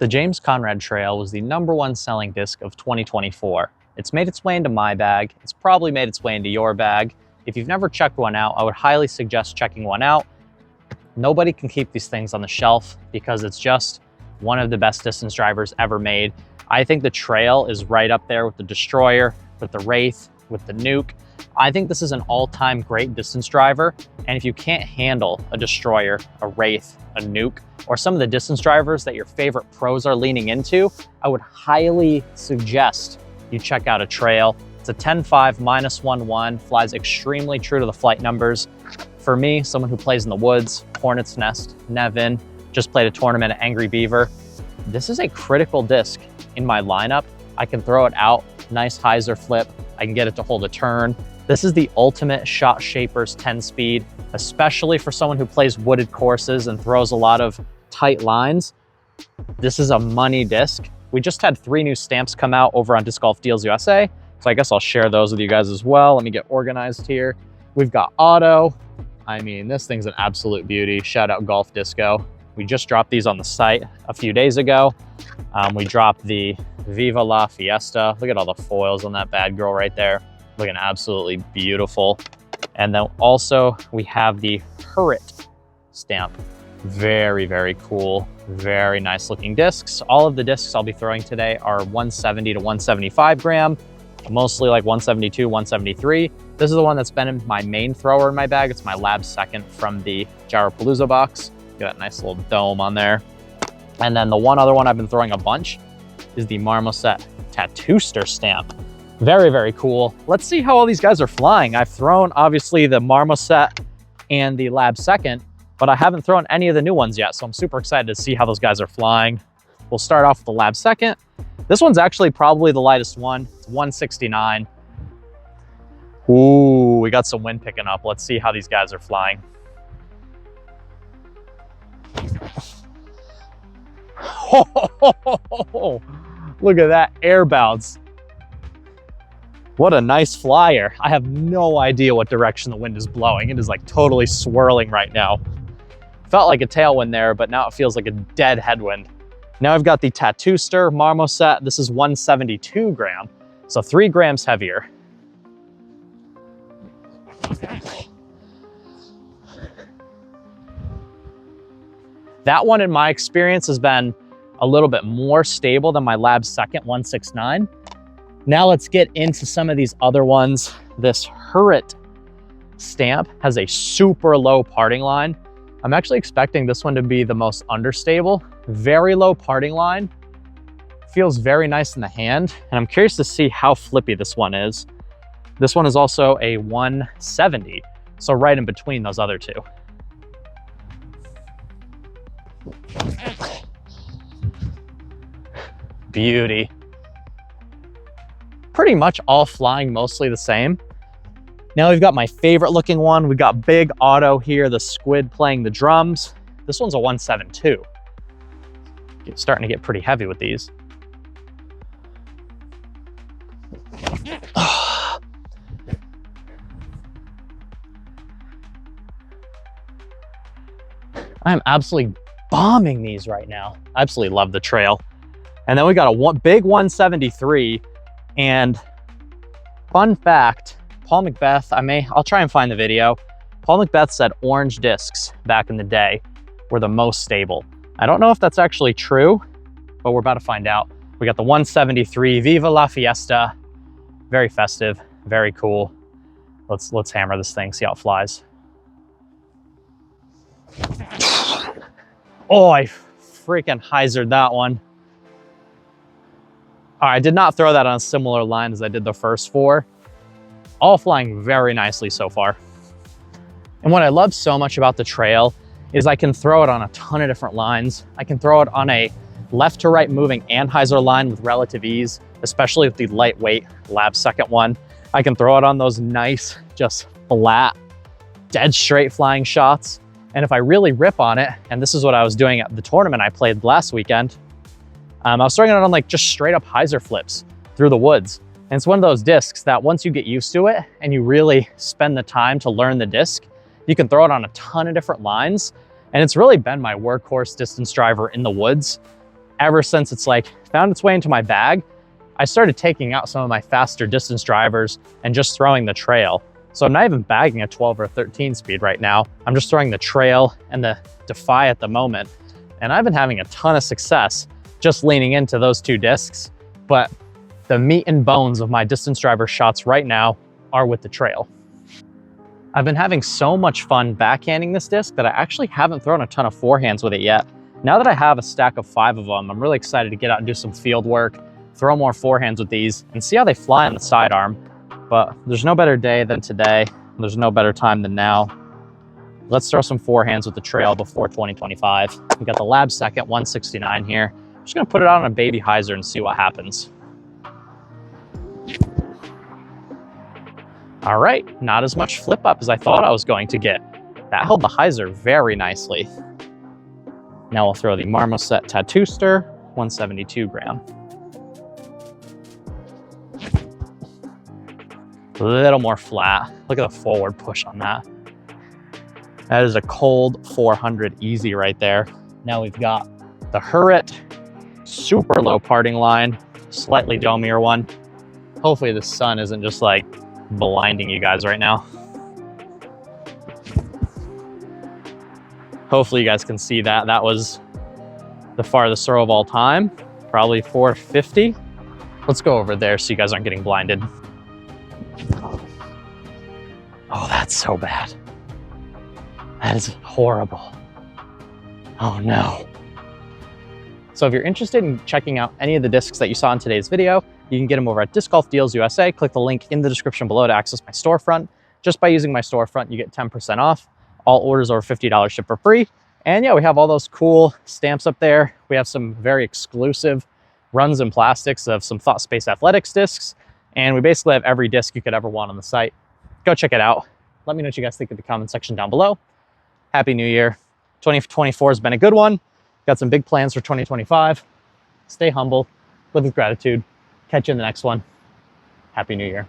The James Conrad Trail was the #1 selling disc of 2024. It's made its way into my bag. It's probably made its way into your bag. If you've never checked one out, I would highly suggest checking one out. Nobody can keep these things on the shelf because it's just one of the best distance drivers ever made. I think the Trail is right up there with the Destroyer, with the Wraith, with the Nuke. I think this is an all-time great distance driver. And if you can't handle a Destroyer, a Wraith, a Nuke, or some of the distance drivers that your favorite pros are leaning into, I would highly suggest you check out a Trail. It's a 10.5 -1.1, flies extremely true to the flight numbers. For me, someone who plays in the woods, Hornet's Nest, Nevin, just played a tournament at Angry Beaver. This is a critical disc in my lineup. I can throw it out, nice hyzer flip. I can get it to hold a turn. This is the ultimate shot shapers 10 speed, especially for someone who plays wooded courses and throws a lot of tight lines. This is a money disc. We just had 3 new stamps come out over on Disc Golf Deals USA. So I guess I'll share those with you guys as well. Let me get organized here. We've got Auto. I mean, this thing's an absolute beauty. Shout out Golf Disco. We just dropped these on the site a few days ago. We dropped the Viva La Fiesta. Look at all the foils on that bad girl right there. Looking absolutely beautiful. And then also we have the Hurrit stamp. Very, very cool. Very nice looking discs. All of the discs I'll be throwing today are 170 to 175 gram, mostly like 172, 173. This is the one that's been my main thrower in my bag. It's my Lab Second from the Gyropalooza box. Got that nice little dome on there. And then the one other one I've been throwing a bunch is the Marmoset Tattooster stamp. Very, very cool. Let's see how all these guys are flying. I've thrown obviously the Marmoset and the Lab Second, but I haven't thrown any of the new ones yet. So I'm super excited to see how those guys are flying. We'll start off with the Lab Second. This one's actually probably the lightest one. It's 169. Ooh, we got some wind picking up. Let's see how these guys are flying. Oh, look at that air bounce. What a nice flyer. I have no idea what direction the wind is blowing. It is like totally swirling right now. Felt like a tailwind there, but now it feels like a dead headwind. Now I've got the Tattooster Marmoset. This is 172 gram, so 3 grams heavier. That one in my experience has been a little bit more stable than my Lab Second 169. Now let's get into some of these other ones. This Hurrit stamp has a super low parting line. I'm actually expecting this one to be the most understable. Very low parting line. Feels very nice in the hand. And I'm curious to see how flippy this one is. This one is also a 170. So right in between those other two. Beauty. Pretty much all flying mostly the same. Now we've got my favorite looking one. We got Big Auto here, the squid playing the drums. This one's a 172. It's starting to get pretty heavy with these. I'm absolutely bombing these right now. I absolutely love the Trail. And then we got a big 173. And fun fact, Paul Macbeth, I'll try and find the video. Paul Macbeth said orange discs back in the day were the most stable. I don't know if that's actually true, but we're about to find out. We got the 173 Viva La Fiesta. Very festive, very cool. Let's hammer this thing, see how it flies. Oh, I freaking hyzered that one. All right, I did not throw that on a similar line as I did the first 4. All flying very nicely so far. And what I love so much about the Trail is I can throw it on a ton of different lines. I can throw it on a left to right moving anhyzer line with relative ease, especially with the lightweight Lab Second one. I can throw it on those nice, just flat, dead straight flying shots. And if I really rip on it, and this is what I was doing at the tournament I played last weekend, I was throwing it on like just straight up hyzer flips through the woods. And it's one of those discs that once you get used to it and you really spend the time to learn the disc, you can throw it on a ton of different lines. And it's really been my workhorse distance driver in the woods. ever since it's like found its way into my bag, I started taking out some of my faster distance drivers and just throwing the trail. So I'm not even bagging a 12 or 13 speed right now. I'm just throwing the trail and the Defy at the moment. And I've been having a ton of success just leaning into those two discs. But the meat and bones of my distance driver shots right now are with the trail. I've been having so much fun backhanding this disc that I actually haven't thrown a ton of forehands with it yet. Now that I have a stack of 5 of them, I'm really excited to get out and do some field work, throw more forehands with these, and see how they fly on the sidearm. But there's no better day than today. There's no better time than now. Let's throw some forehands with the trail before 2025. We got the Lab Second 169 here. I'm just gonna put it out on a baby hyzer and see what happens. All right, not as much flip up as I thought I was going to get. That held the hyzer very nicely. Now we'll throw the Marmoset Tattooster 172 gram. A little more flat. Look at the forward push on that. That is a cold 400 easy right there. Now we've got the Hurrit, super low parting line, slightly domier one. Hopefully the sun isn't just like blinding you guys right now. Hopefully you guys can see that. That was the farthest throw of all time, probably 450. Let's go over there so you guys aren't getting blinded. Oh, that's so bad. That is horrible. Oh no. So if you're interested in checking out any of the discs that you saw in today's video, you can get them over at Disc Golf Deals USA. Click the link in the description below to access my storefront. Just by using my storefront, you get 10% off. All orders over $50 ship for free. And yeah, we have all those cool stamps up there. We have some very exclusive runs and plastics of some Thought Space Athletics discs. And we basically have every disc you could ever want on the site. Go check it out. Let me know what you guys think in the comment section down below. Happy New Year. 2024 has been a good one. Got some big plans for 2025. Stay humble, live with gratitude. Catch you in the next one. Happy New Year.